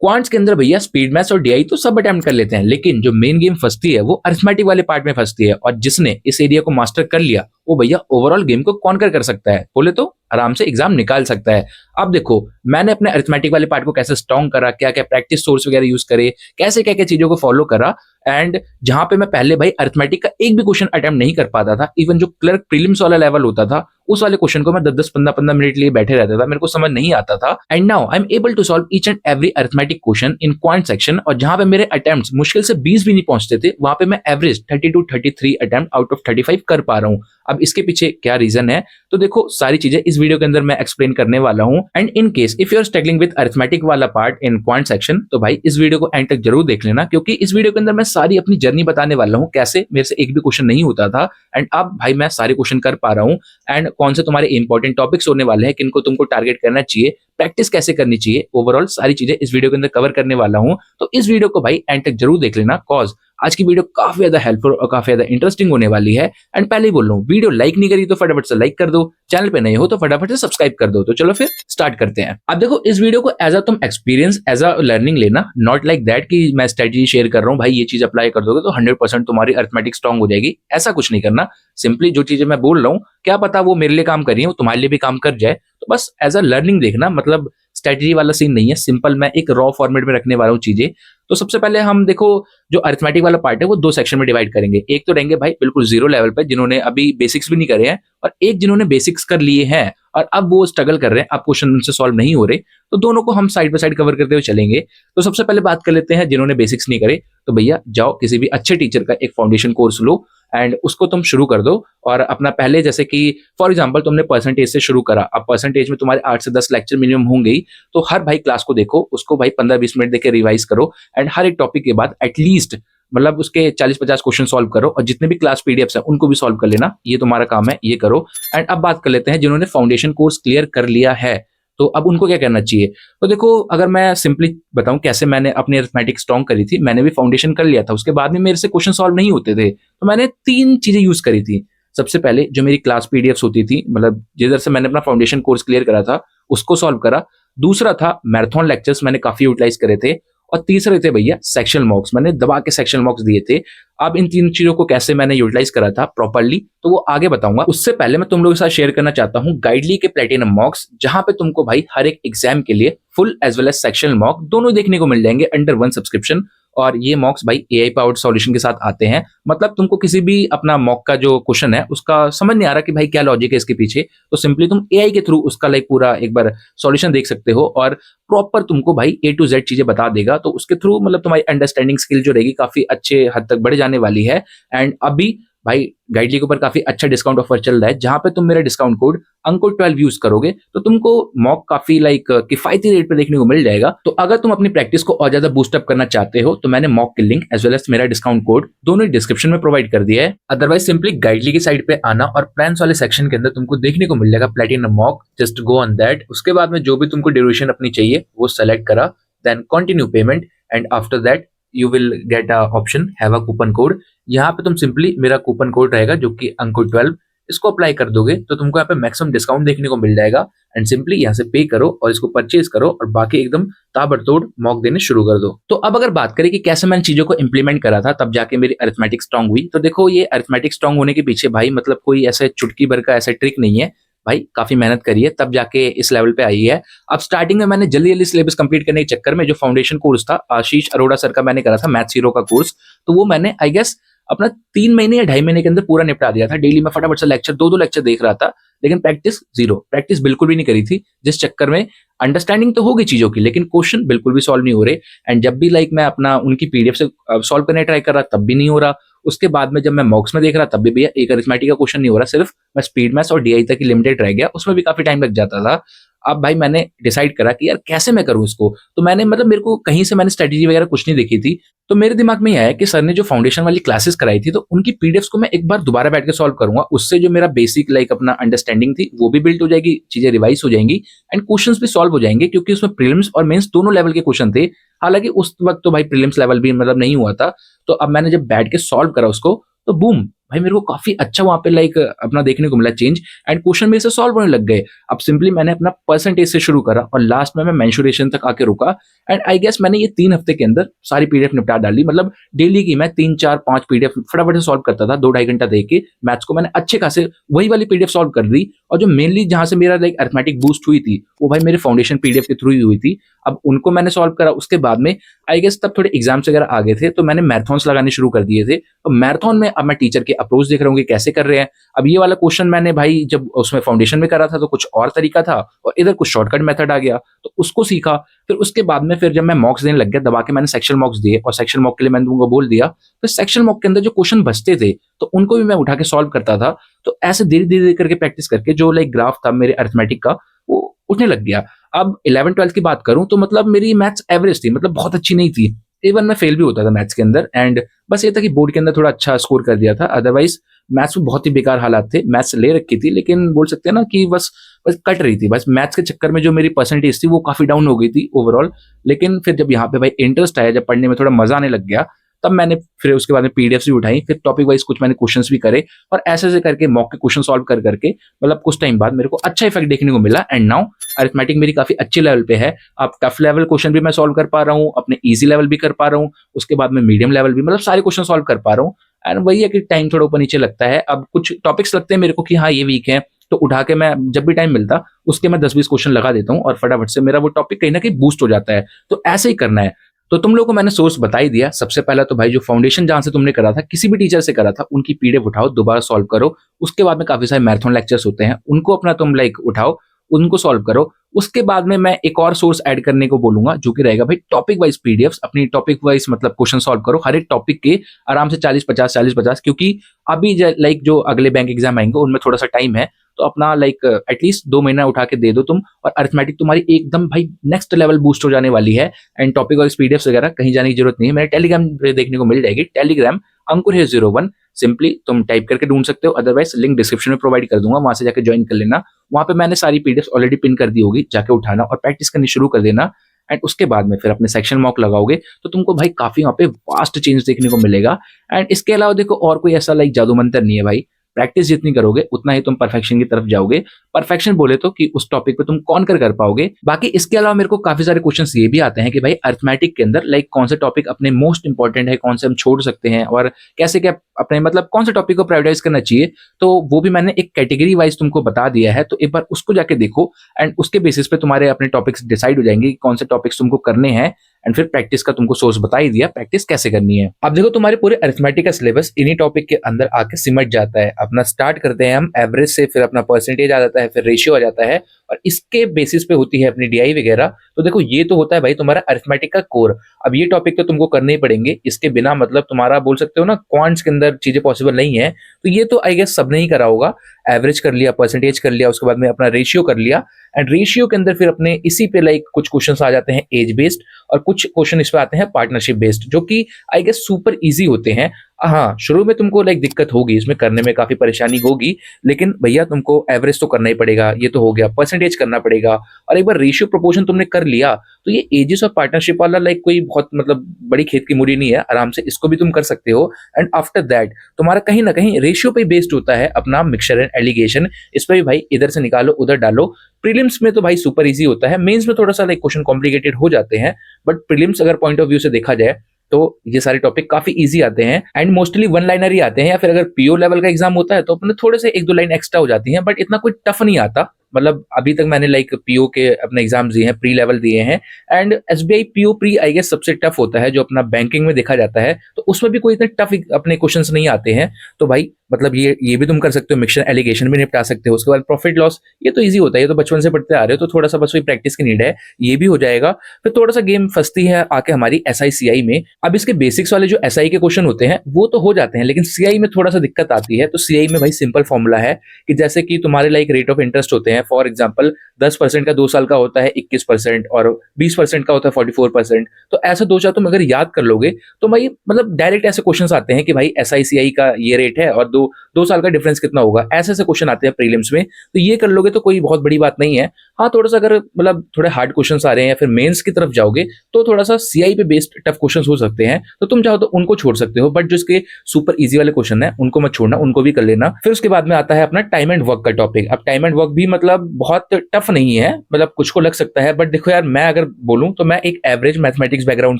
Quants के अंदर भैया स्पीड मैथ्स और डीआई तो सब अटेम्प्ट कर लेते हैं, लेकिन जो मेन गेम फंसती है वो अरिथमेटिक वाले पार्ट में फंसती है। और जिसने इस एरिया को मास्टर कर लिया वो भैया ओवरऑल गेम को कॉन्कर कर सकता है, बोले तो आराम से एग्जाम निकाल सकता है। अब देखो मैंने अपने अरिथमेटिक वाले पार्ट को कैसे स्ट्रॉन्ग करा, क्या क्या प्रैक्टिस सोर्स वगैरह यूज करे, कैसे क्या क्या चीजों को फॉलो करा। एंड जहां पे मैं पहले भाई अरिथमेटिक का एक भी क्वेश्चन अटेम्प्ट नहीं कर पाता था, इवन जो क्लर्क प्रीलिम्स वाला लेवल होता था उस वाले क्वेश्चन को मैं 10-10 15-15 मिनट लिए बैठे रहता था, मेरे को समझ नहीं आता था। And now I am able to solve each and every arithmetic question in quant section. और जहां पे मेरे अटेम्प्ट्स मुश्किल से 20 भी नहीं पहुंचते थे, वहां पे मैं एवरेज 32-33 अटेम्प्ट आउट ऑफ 35 कर पा रहा हूं। अब इसके पीछे क्या रीजन है, तो देखो सारी चीजें इस वीडियो के अंदर मैं एक्सप्लेन करने वाला हूं। And in case if you are struggling with arithmetic वाला पार्ट इन क्वांट सेक्शन, तो भाई इस वीडियो को एंड तक जरूर देख लेना, क्योंकि इस वीडियो के अंदर मैं सारी अपनी जर्नी बताने वाला हूं, कैसे मेरे से एक भी क्वेश्चन नहीं होता था एंड अब भाई मैं सारे क्वेश्चन कर पा रहा हूं। एंड कौन से तुम्हारे इंपॉर्टेंट टॉपिक्स होने वाले हैं, किनको तुमको टारगेट करना चाहिए, प्रैक्टिस कैसे करनी चाहिए, ओवरऑल सारी चीजें इस वीडियो के अंदर कवर करने वाला हूं। तो इस वीडियो को भाई एंड तक जरूर देख लेना, कॉज आज की वीडियो काफी ज्यादा हेल्पफुल और काफी ज्यादा इंटरेस्टिंग होने वाली है। एंड पहले ही बोल रहा हूं, वीडियो लाइक नहीं करी तो फटाफट से लाइक कर दो, चैनल पे नए हो तो फटाफट से सब्सक्राइब कर दो। तो चलो फिर स्टार्ट करते हैं। अब देखो इस वीडियो को एज अ तुम एक्सपीरियंस, एज अ लर्निंग लेना, नॉट लाइक दैट कि मैं स्ट्रेटजी शेयर कर रहा हूं भाई ये चीज अप्लाई कर दोगे तो 100% तुम्हारी अरिथमेटिक स्ट्रांग हो जाएगी, ऐसा कुछ नहीं करना। सिंपली जो चीजें मैं बोल रहा हूं क्या पता वो मेरे लिए काम कर रही है, वो तुम्हारे लिए भी काम कर जाए, तो बस एज अ लर्निंग देखना, मतलब स्ट्रेटजी वाला सीन नहीं है। सिंपल मैं एक रॉ फॉर्मेट में रखने वाला हूँ चीजें। तो सबसे पहले हम देखो जो अरिथमेटिक वाला पार्ट है वो दो सेक्शन में डिवाइड करेंगे। एक तो रहेंगे भाई बिल्कुल जीरो लेवल पे, जिन्होंने अभी बेसिक्स भी नहीं करे हैं, और एक जिन्होंने बेसिक्स कर लिए हैं और अब वो स्ट्रगल कर रहे हैं, अब क्वेश्चन उनसे सॉल्व नहीं हो रहे, तो दोनों को हम साइड बाय साइड कवर करते हुए चलेंगे। तो सबसे पहले बात कर लेते हैं जिन्होंने बेसिक्स नहीं करे, तो भैया जाओ किसी भी अच्छे टीचर का एक फाउंडेशन कोर्स लो एंड उसको तुम शुरू कर दो। और अपना पहले जैसे कि फॉर एग्जांपल तुमने परसेंटेज से शुरू करा, अब परसेंटेज में तुम्हारे 8 से 10 लेक्चर मिनिमम होंगे ही, तो हर भाई क्लास को देखो, उसको भाई 15-20 मिनट देके रिवाइज करो एंड हर एक टॉपिक के बाद एटलीस्ट मतलब उसके 40-50 क्वेश्चन सॉल्व करो, और जितने भी क्लास पीडीएफ्स हैं उनको भी सॉल्व कर लेना, ये तुम्हारा काम है, ये करो। एंड अब बात कर लेते हैं जिन्होंने फाउंडेशन कोर्स क्लियर कर लिया है, तो अब उनको क्या करना चाहिए। तो देखो अगर मैं सिंपली बताऊं कैसे मैंने अपनी अरिथमेटिक स्ट्रॉन्ग करी थी, मैंने भी फाउंडेशन कर लिया था, उसके बाद भी मेरे से क्वेश्चन सॉल्व नहीं होते थे, तो मैंने 3 चीजें यूज करी थी। सबसे पहले जो मेरी क्लास पीडीएफ्स होती थी, मतलब जिधर से मैंने अपना फाउंडेशन कोर्स क्लियर करा था उसको सॉल्व करा। दूसरा था मैराथन लेक्चर्स, मैंने काफी यूटिलाइज करे थे। और तीसरे थे भैया सेक्शनल मॉक्स, मैंने दबा के सेक्शनल मॉक्स दिए थे। अब इन 3 चीजों को कैसे मैंने यूटिलाइज करा था प्रॉपर्ली, तो वो आगे बताऊंगा। उससे पहले मैं तुम लोगों के साथ शेयर करना चाहता हूँ गाइडली के प्लेटिनम मॉक्स, जहां पे तुमको भाई हर एक एग्जाम के लिए full as well as sectional mock दोनों देखने को मिल जाएंगे अंडर वन सब्सक्रिप्शन। और ये मॉक्स भाई एआई पावर्ड सॉल्यूशन के साथ आते हैं, मतलब तुमको किसी भी अपना मॉक का जो क्वेश्चन है उसका समझ नहीं आ रहा कि भाई क्या लॉजिक है इसके पीछे, तो सिंपली तुम एआई के थ्रू उसका लाइक पूरा एक बार सॉल्यूशन देख सकते हो, और प्रॉपर तुमको भाई ए टू जेड चीजें बता देगा। तो उसके थ्रू मतलब तुम्हारी अंडरस्टैंडिंग स्किल जो रहेगी काफी अच्छे हद तक बढ़ जाने वाली है। एंड अभी भाई गाइडली के ऊपर काफी अच्छा डिस्काउंट ऑफर चल रहा है, जहां पे तुम मेरा डिस्काउंट कोड अंकुर12 यूज करोगे तो तुमको मॉक काफी लाइक किफायती रेट पे देखने को मिल जाएगा। तो अगर तुम अपनी प्रैक्टिस को और ज्यादा बूस्ट अप करना चाहते हो तो मैंने मॉक की लिंक एज वेल एज मेरा डिस्काउंट कोड दोनों डिस्क्रिप्शन में प्रोवाइड कर दिया है। अदरवाइज सिंपली गाइडली की साइड पे आना और प्लान्स वाले सेक्शन के अंदर तुमको देखने को मिल जाएगा platinum mock, just go on that. उसके बाद में जो भी तुमको ड्यूरेशन अपनी चाहिए वो सेलेक्ट करा, then continue payment, and after that you will get a option have a coupon code। यहाँ पे तुम सिंपली मेरा कूपन कोड रहेगा जो कि अंकुर12, इसको अप्लाई कर दोगे तो तुमको यहाँ पे मैक्सिमम डिस्काउंट देखने को मिल जाएगा। एंड सिंपली यहाँ से पे करो और इसको परचेज करो और बाकी एकदम ताबड़तोड़ मॉक देने शुरू कर दो। तो अब अगर बात करें कि कैसे मैंने चीजों को इंप्लीमेंट करा था तब जाके मेरी अरिथमेटिक स्ट्रांग हुई, तो देखो ये अरिथमेटिक स्ट्रांग होने के पीछे भाई मतलब कोई ऐसे चुटकी भर का ऐसा ट्रिक नहीं है भाई, काफी मेहनत करी है तब जाके इस लेवल पे आई है। अब स्टार्टिंग में मैंने जल्दी जल्दी सिलेबस कंप्लीट करने के चक्कर में जो फाउंडेशन कोर्स था आशीष अरोड़ा सर का मैंने करा था मैथ्स हीरो का कोर्स, तो वो मैंने आई गेस अपना 3 महीने या 2.5 महीने के अंदर पूरा निपटा दिया था। डेली मैं फटाफट से लेक्चर 2-2 लेक्चर देख रहा था, लेकिन प्रैक्टिस जीरो, प्रैक्टिस बिल्कुल भी नहीं करी थी, जिस चक्कर में अंडरस्टैंडिंग तो होगी चीजों की लेकिन क्वेश्चन बिल्कुल भी सॉल्व नहीं हो रहे। एंड जब भी लाइक मैं अपना उनकी पीडीएफ से सॉल्व करने ट्राई कर रहा तब भी नहीं हो रहा। उसके बाद में जब मैं मॉक्स में देख रहा तब भी भैया एक अरिथमेटिक का क्वेश्चन नहीं हो रहा, सिर्फ मैं स्पीड मैथ्स और डीआई तक ही लिमिटेड रह गया, उसमें भी काफी टाइम लग जाता था। अब भाई मैंने डिसाइड करा कि यार कैसे मैं करूं इसको, तो मैंने मतलब मेरे को कहीं से मैंने स्ट्रेटेजी वगैरह कुछ नहीं देखी थी, तो मेरे दिमाग में ये आया कि सर ने जो फाउंडेशन वाली क्लासेस कराई थी तो उनकी पीडीएफ्स को मैं एक बार दोबारा बैठ के सॉल्व करूंगा, उससे जो मेरा बेसिक लाइक अपना अंडरस्टैंडिंग थी वो भी बिल्ड हो जाएगी, चीजें रिवाइज हो जाएंगी एंड क्वेश्चंस भी सॉल्व हो जाएंगे, क्योंकि उसमें प्रीलिम्स और मेंस दोनों लेवल के क्वेश्चन थे। हालांकि उस वक्त तो भाई प्रीलिम्स लेवल भी मतलब नहीं हुआ था, तो अब मैंने जब बैठ के सॉल्व करा उसको तो बूम भाई मेरे को काफी अच्छा वहां पे लाइक अपना देखने को मिला चेंज, एंड क्वेश्चन मेरे से सॉल्व होने लग गए। अब सिंपली मैंने अपना परसेंटेज से शुरू करा और लास्ट में मैं मेंशुरेशन तक आके रुका, एंड आई गेस मैंने ये 3 हफ्ते के अंदर सारी पीडीएफ निपटा डाली। मतलब डेली की मैं 3 4 5 पीडीएफ फटाफट से सॉल्व करता था, 2 ढाई घंटा दे के मैथ्स को मैंने अच्छे खासे वही वाली पीडीएफ सॉल्व कर दी। और जो मेनली जहां से मेरा लाइक अर्थमेटिक बूस्ट हुई थी वो भाई मेरे फाउंडेशन पीडीएफ के थ्रू ही हुई थी। अब उनको मैंने सॉल्व करा, उसके बाद में आई गेस तब थोड़े एग्जाम्स वगैरह आ गए थे तो मैंने मैराथन्स लगाने शुरू कर दिए थे। तो मैराथन में अब मैं टीचर के अप्रोच देख रहा हूँ कि कैसे कर रहे हैं। अब ये वाला क्वेश्चन मैंने भाई जब उसमें फाउंडेशन में करा था तो कुछ और तरीका था, और इधर कुछ शॉर्टकट मेथड आ गया तो उसको सीखा। फिर उसके बाद में फिर जब मैं मॉक्स देने लग गया, दबा के मैंने सेक्शन मॉक्स दिए, और सेक्शन मॉक के लिए मैंने तुमको बोल दिया, तो सेक्शन मॉक के अंदर जो क्वेश्चन बचते थे तो उनको भी मैं उठा के सॉल्व करता था। तो ऐसे धीरे धीरे करके प्रैक्टिस करके जो लाइक ग्राफ था मेरे अर्थमेटिक का वो उठने लग गया। अब 11th 12th की बात करूं तो मतलब मेरी मैथ्स एवरेज थी, मतलब बहुत अच्छी नहीं थी, इवन मैं फेल भी होता था मैथ्स के अंदर। एंड बस ये था कि बोर्ड के अंदर थोड़ा अच्छा स्कोर कर दिया था, अदरवाइज मैथ्स में बहुत ही बेकार हालात थे। मैथ्स ले रखी थी लेकिन बोल सकते हैं ना कि बस बस कट रही थी, बस मैथ्स के चक्कर में जो मेरी परसेंटेज थी वो काफी डाउन हो गई थी ओवरऑल। लेकिन फिर जब यहाँ पे भाई इंटरेस्ट आया, जब पढ़ने में थोड़ा मजा आने लग गया, तब मैंने फिर उसके बाद में पीडीएफ भी उठाई, फिर टॉपिक वाइज कुछ मैंने क्वेश्चंस भी करे, और ऐसे ऐसे करके मॉक के क्वेश्चन सॉल्व कर करके मतलब कुछ टाइम बाद मेरे को अच्छा इफेक्ट देखने को मिला। एंड नाउ अरिथमेटिक मेरी काफी अच्छे लेवल पे है। अब टफ लेवल क्वेश्चन भी मैं सॉल्व कर पा रहा हूँ, अपने इजी लेवल भी कर पा रहा हूँ, उसके बाद में मीडियम लेवल भी, मतलब सारे क्वेश्चन सॉल्व कर पा रहा हूँ। एंड वही है कि टाइम थोड़ा ऊपर नीचे लगता है। अब कुछ टॉपिक्स लगते हैं मेरे को कि हाँ ये वीक है, तो उठा के मैं जब भी टाइम मिलता उसके मैं 10-20 क्वेश्चन लगा देता हूँ और फटाफट से मेरा वो टॉपिक कहीं ना कहीं बूस्ट हो जाता है। तो ऐसे ही करना है। तो तुम लोगों को मैंने सोर्स बता ही दिया। सबसे पहला तो भाई जो फाउंडेशन जहां से तुमने करा था, किसी भी टीचर से करा था, उनकी पीडीएफ उठाओ, दोबारा सॉल्व करो। उसके बाद में काफी सारे मैराथन लेक्चर्स होते हैं, उनको अपना तुम लाइक उठाओ, उनको सॉल्व करो। उसके बाद में मैं एक और सोर्स ऐड करने को बोलूंगा जो कि रहेगा भाई टॉपिक वाइज पीडीएफ। अपनी टॉपिक वाइज मतलब क्वेश्चन सॉल्व करो हर एक टॉपिक के, आराम से 40-50 क्योंकि अभी लाइक जो अगले बैंक एग्जाम आएंगे उनमें थोड़ा सा टाइम है, तो अपना लाइक एटलीस्ट 2 महीना उठा के दे दो तुम, और अरिथमेटिक तुम्हारी एकदम भाई नेक्स्ट लेवल बूस्ट हो जाने वाली है। एंड टॉपिक वाइज पीडीएफ वगैरह कहीं जाने की जरूरत नहीं है, मेरे टेलीग्राम पे देखने को मिल जाएगी। टेलीग्राम अंकुर है 01, सिंपली तुम टाइप करके ढूंढ सकते हो, अदरवाइज लिंक डिस्क्रिप्शन में प्रोवाइड कर दूंगा, वहां से जाकर ज्वाइन कर लेना। वहां पे मैंने सारी पीडीएफ ऑलरेडी पिन कर दी होगी, जाके उठाना और प्रैक्टिस करनी शुरू कर देना। एंड उसके बाद में फिर अपने सेक्शन मॉक लगाओगे तो तुमको भाई काफी वहां पे वास्ट चेंज देखने को मिलेगा। एंड इसके अलावा देखो और कोई ऐसा लाइक जादू मंत्र नहीं है भाई, प्रैक्टिस जितनी करोगे उतना ही तुम परफेक्शन की तरफ जाओगे। परफेक्शन बोले तो कि उस टॉपिक पे तुम कौन कर पाओगे। बाकी इसके अलावा मेरे को काफी सारे क्वेश्चंस ये भी आते हैं कि भाई अरिथमेटिक के अंदर लाइक कौन से टॉपिक अपने मोस्ट इंपॉर्टेंट है, कौन से हम छोड़ सकते हैं, और कैसे क्या अपने मतलब कौन से टॉपिक को प्रायोरिटाइज करना चाहिए। तो वो भी मैंने एक कैटेगरी वाइज तुमको बता दिया है, तो एक बार उसको जाके देखो। एंड उसके बेसिस पे तुम्हारे अपने टॉपिक्स डिसाइड हो जाएंगे कि कौन से टॉपिक्स तुमको करने हैं। एंड फिर प्रैक्टिस का तुमको सोर्स बता ही दिया, प्रैक्टिस कैसे करनी है। अब देखो तुम्हारे पूरे अरिथमेटिक का सिलेबस इन्हीं टॉपिक के अंदर आके सिमट जाता है। अपना स्टार्ट करते हैं हम एवरेज से, फिर अपना परसेंटेज आ जाता है, फिर रेशियो आ जाता है, और इसके बेसिस पे होती है अपनी डीआई वगैरह। तो देखो ये तो होता है भाई तुम्हारा अरिथमेटिक का कोर। अब ये टॉपिक तो तुमको करने ही पड़ेंगे, इसके बिना मतलब तुम्हारा बोल सकते हो ना क्वांट्स के अंदर चीजें पॉसिबल नहीं है। तो ये तो आई गेस सबने ही करा होगा, एवरेज कर लिया, परसेंटेज कर लिया, उसके बाद में अपना रेशियो कर लिया। एंड रेशियो के अंदर फिर अपने इसी पे लाइक कुछ क्वेश्चंस आ जाते हैं एज बेस्ड, और कुछ क्वेश्चन इस पे आते हैं पार्टनरशिप बेस्ड, जो कि आई गेस सुपर इजी होते हैं। हाँ शुरू में तुमको लाइक दिक्कत होगी, इसमें करने में काफी परेशानी होगी, लेकिन भैया तुमको एवरेज तो करना ही पड़ेगा, ये तो हो गया, परसेंटेज करना पड़ेगा, और एक बार रेशियो प्रोपोर्शन तुमने कर लिया तो ये एजेस और पार्टनरशिप वाला लाइक कोई बहुत मतलब बड़ी खेत की मूली नहीं है, आराम से इसको भी तुम कर सकते हो। एंड आफ्टर दैट तुम्हारा कहीं ना कहीं रेशियो पे बेस्ड होता है अपना मिक्सचर एंड एलिगेशन। इस पर भी भाई इधर से निकालो उधर डालो। प्रीलिम्स में तो भाई सुपर इजी होता है, मेंस में थोड़ा सा लाइक क्वेश्चन कॉम्प्लिकेटेड हो जाते हैं, बट प्रीलिम्स अगर पॉइंट ऑफ व्यू से देखा जाए तो ये सारे टॉपिक काफी इजी आते हैं। एंड मोस्टली वन लाइनर ही आते हैं, या फिर अगर पीओ लेवल का एग्जाम होता है तो अपने थोड़े से 1-2 लाइन एक्स्ट्रा हो जाती हैं, बट इतना कोई टफ नहीं आता। मतलब अभी तक मैंने लाइक पीओ के अपने एग्जाम दिए हैं, प्री लेवल दिए हैं। And SBI PO pre I guess सबसे टफ होता है जो अपना बैंकिंग में देखा जाता है, तो उसमें भी कोई इतने टफ अपने क्वेश्चंस नहीं आते हैं। तो भाई मतलब ये भी तुम कर सकते हो, मिक्सचर एलिगेशन भी निपटा सकते हो। उसके बाद प्रॉफिट लॉस, ये तो इजी होता है, ये तो बचपन से पढ़ते आ रहे हो, तो थोड़ा सा बस वही प्रैक्टिस की नीड है, ये भी हो जाएगा। फिर थोड़ा सा गेम फंसती है आके हमारी एसआई सीआई में। अब इसके बेसिक्स वाले जो एसआई के क्वेश्चन होते हैं वो तो हो जाते हैं, लेकिन सीआई में थोड़ा सा दिक्कत आती है। तो सीआई में भाई सिंपल फॉर्मूला है कि जैसे कि तुम्हारे लाइक रेट ऑफ इंटरेस्ट होते हैं, फॉर एग्जाम्पल 10% का 2 साल का होता है 21%, और 20% का होता है 44%। तो ऐसा 2-4 तुम अगर याद कर लोगे तो भाई मतलब डायरेक्ट ऐसे क्वेश्चन आते हैं कि भाई एसआईसीआई का ये रेट है और 2 साल का डिफरेंस कितना होगा, ऐसे ऐसे क्वेश्चन आते हैं प्रीलिम्स में। तो ये कर लोगे तो कोई बहुत बड़ी बात नहीं है। हाँ, थोड़ा सा अगर मतलब थोड़े हार्ड क्वेश्चंस आ रहे हैं या फिर मेंस की तरफ जाओगे तो थोड़ा सा सीआई पे बेस्ड टफ क्वेश्चंस हो सकते हैं, तो तुम चाहो तो उनको छोड़ सकते हो, बट जो इसके सुपर इजी वाले क्वेश्चन है उनको मत छोड़ना, उनको भी कर लेना। फिर उसके बाद में आता है अपना टाइम एंड वर्क का टॉपिक। अब टाइम एंड वर्क भी मतलब बहुत टफ नहीं है, मतलब कुछ को लग सकता है, बट देखो यार, मैं अगर बोलूं तो मैं एक एवरेज मैथमेटिक्स बैकग्राउंड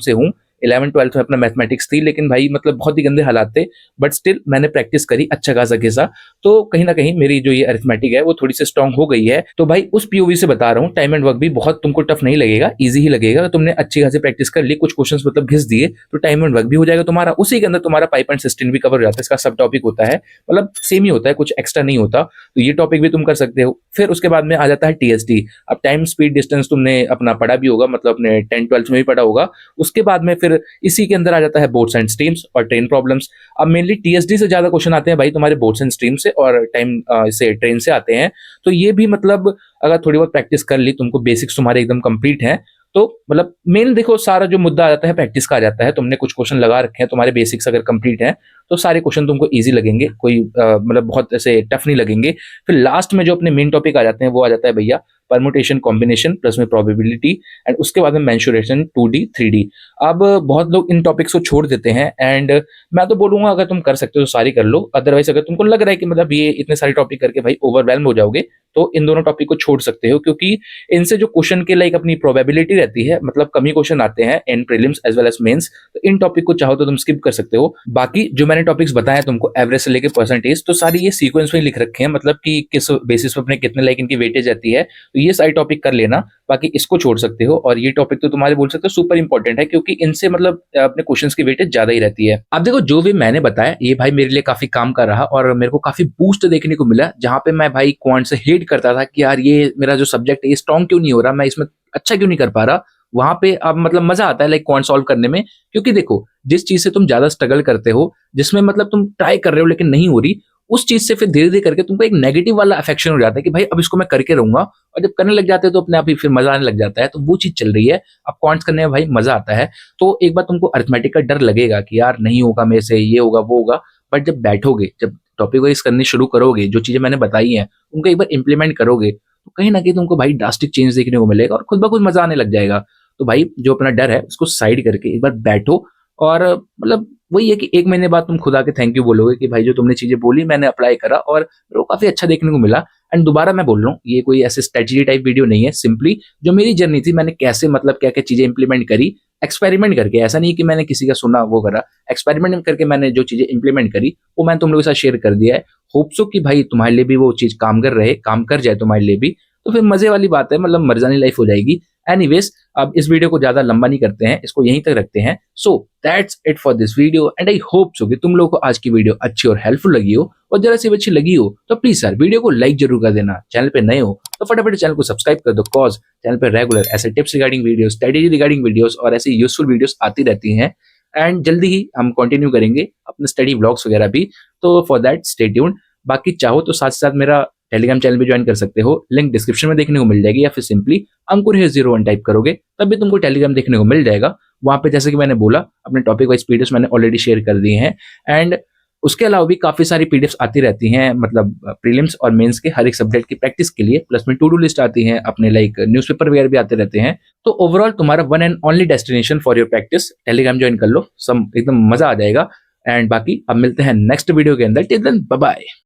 से हूँ। 11th 12th में अपना मैथमेटिक्स थी, लेकिन भाई मतलब बहुत ही गंदे हालात थे, बट स्टिल मैंने प्रैक्टिस करी अच्छा खासा केसा, तो कहीं ना कहीं मेरी जो ये अरिथमेटिक है वो थोड़ी सी स्ट्रांग हो गई है। तो भाई उस पीओवी से बता रहा हूँ, टाइम एंड वर्क भी बहुत तुमको टफ नहीं लगेगा, इजी ही लगेगा। तुमने अच्छी खासी प्रैक्टिस कर ली, कुछ क्वेश्चंस मतलब घिस दिए, तो टाइम एंड वर्क भी हो जाएगा तुम्हारा, उसी के अंदर तुम्हारा पाइप एंड सिस्टम भी कवर हो जाता है। इसका सब टॉपिक होता है, मतलब सेम ही होता है, कुछ एक्स्ट्रा नहीं होता, तो ये टॉपिक भी तुम कर सकते हो। फिर उसके बाद में आ जाता है टीएसडी। अब टाइम स्पीड डिस्टेंस तुमने अपना पढ़ा भी होगा, मतलब अपने 10th 12th में भी पढ़ा होगा। उसके बाद में फिर इसी के अंदर आ जाता है बोर्ड्स एंड स्ट्रीम्स और ट्रेन प्रॉब्लम्स। अब मेनली टीएसडी से ज्यादा क्वेश्चन आते हैं भाई तुम्हारे बोर्ड्स एंड स्ट्रीम से, और टाइम से ट्रेन से आते हैं। तो ये भी मतलब अगर थोड़ी बहुत प्रैक्टिस कर ली, तुमको बेसिक्स तुम्हारे एकदम कंप्लीट हैं, तो मतलब मेन देखो सारा जो मुद्दा आ जाता है प्रैक्टिस का आ जाता है। तुमने कुछ क्वेश्चन लगा रखे हैं, तुम्हारे बेसिक्स अगर कंप्लीट हैं तो सारे क्वेश्चन तुमको इजी लगेंगे, कोई मतलब बहुत ऐसे टफ नहीं लगेंगे। फिर लास्ट में जो अपने मेन टॉपिक आ जाते हैं वो आ जाता है भैया परमुटेशन कॉम्बिनेशन प्लस में प्रोबेबिलिटी, एंड उसके बाद में मेंसुरेशन 2D 3D। अब बहुत लोग इन टॉपिक्स को छोड़ देते हैं, एंड मैं तो बोलूंगा अगर तुम कर सकते हो तो सारी कर लो, अदरवाइज अगर तुमको लग रहा है कि मतलब ये इतने सारे टॉपिक करके भाई ओवरवेल्म हो जाओगे, तो इन दोनों टॉपिक को छोड़ सकते हो, क्योंकि इनसे जो क्वेश्चन के लाइक अपनी प्रोबेबिलिटी रहती है, मतलब कम ही क्वेश्चन आते हैं in prelims as well as mains, तो इन टॉपिक को चाहो तो तुम स्किप कर सकते हो। बाकी जो मैंने टॉपिक्स बताए तुमको एवरेज से लेके परसेंटेज, तो सारी ये सीक्वेंस में लिख रखे हैं, मतलब कि किस बेसिस पे अपने कितने लाइक इनकी वेटेज आती है, तो ये सारी टॉपिक कर लेना, बाकी इसको छोड़ सकते हो। और ये टॉपिक तो तुम्हारे बोल सकते हो सुपर इंपॉर्टेंट है, क्योंकि इनसे मतलब अपने क्वेश्चंस की वेटेज ज्यादा ही रहती है। अब देखो जो भी मैंने बताया ये भाई मेरे लिए काफी काम कर रहा, और मेरे को काफी बूस्ट देखने को मिला, जहां पे मैं भाई क्वांट से हेट करता था कि यार ये मेरा जो सब्जेक्ट है ये स्ट्रॉन्ग क्यों नहीं हो रहा, मैं इसमें अच्छा क्यों नहीं कर पा रहा, वहां पे अब मतलब मजा आता है लाइक क्वांट सॉल्व करने में। क्योंकि देखो जिस चीज से तुम ज्यादा स्ट्रगल करते हो, जिसमें मतलब तुम ट्राई कर रहे हो लेकिन नहीं हो रही, उस चीज से फिर धीरे धीरे करके तुमको एक नेगेटिव वाला अफेक्शन हो जाता है कि भाई अब इसको मैं करके रहूंगा, और जब करने लग जाते हैं तो अपने आप ही फिर मजा आने लग जाता है। तो वो चीज चल रही है, अब क्वांट्स करने में भाई मजा आता है। तो एक बार तुमको अरिथमेटिक का डर लगेगा कि यार नहीं होगा मेरे से, ये होगा वो होगा, बट जब बैठोगे, जब टॉपिक वाइज करनी शुरू करोगे, जो चीजें मैंने बताई हैं उनको एक बार इंप्लीमेंट करोगे, तो कहीं ना कहीं तुमको भाई ड्रास्टिक चेंज देखने को मिलेगा, और खुद ब खुद मजा आने लग जाएगा। तो भाई जो अपना डर है उसको साइड करके एक बार बैठो, और मतलब वही है कि 1 महीने बाद तुम खुद आके थैंक यू बोलोगे कि भाई जो तुमने चीजें बोली मैंने अप्लाई करा और मेरे को काफी अच्छा देखने को मिला। एंड दोबारा मैं बोल रहा हूँ, ये कोई ऐसे स्ट्रेटजी टाइप वीडियो नहीं है, सिंपली जो मेरी जर्नी थी, मैंने कैसे मतलब क्या क्या चीजें इंप्लीमेंट करी एक्सपेरिमेंट करके। ऐसा नहीं कि मैंने किसी का सुना वो करा, एक्सपेरिमेंट करके मैंने जो चीजें इंप्लीमेंट करी वो मैंने तुम लोगों के साथ शेयर कर दिया है। होप्सो कि भाई तुम्हारे लिए भी वो चीज काम कर रहे, काम कर जाए तुम्हारे लिए भी, तो फिर मजे वाली बात है, मतलब मर्जानी लाइफ हो जाएगी। एनीवेज, अब इस वीडियो को ज्यादा लंबा नहीं करते हैं, इसको यहीं तक रखते हैं। So that's it for this video, and I hope so कि तुम लोगों को आज की वीडियो अच्छी और हेल्पफुल लगी हो, और जरा सी अच्छी लगी हो तो प्लीज सर वीडियो को लाइक जरूर कर देना। चैनल पे नए हो तो फटाफट चैनल को सब्सक्राइब कर दो, कॉज चैनल पे रेगुलर ऐसे tips regarding videos, strategy regarding videos और ऐसी यूजफुल वीडियोस आती रहती हैं। एंड जल्दी ही हम कंटिन्यू करेंगे अपने स्टडी व्लॉग्स वगैरह भी, तो फॉर दैट स्टे ट्यून्ड। बाकी चाहो तो साथ साथ मेरा टेलीग्राम चैनल भी ज्वाइन कर सकते हो, लिंक डिस्क्रिप्शन में देखने को मिल जाएगी, या फिर सिंपली अंकुर है 01 टाइप करोगे तब भी तुमको टेलीग्राम देखने को मिल जाएगा। वहां पे जैसे कि मैंने बोला अपने टॉपिक वाइज पीडीएफ मैंने ऑलरेडी शेयर कर दिए हैं, एंड उसके अलावा भी काफी सारी पीडीएफ आती रहती हैं, मतलब प्रीलिम्स और मेंस के हर एक सब्जेक्ट की प्रैक्टिस के लिए, प्लस में टू डू लिस्ट आती है अपने, लाइक न्यूज़पेपर वगैरह भी आते रहते हैं। तो ओवरऑल तुम्हारा one and only destination for your practice, Telegram join कर लो, सब एकदम मजा आ जाएगा। एंड बाकी अब मिलते हैं नेक्स्ट वीडियो के अंदर, टिल देन बाय बाय।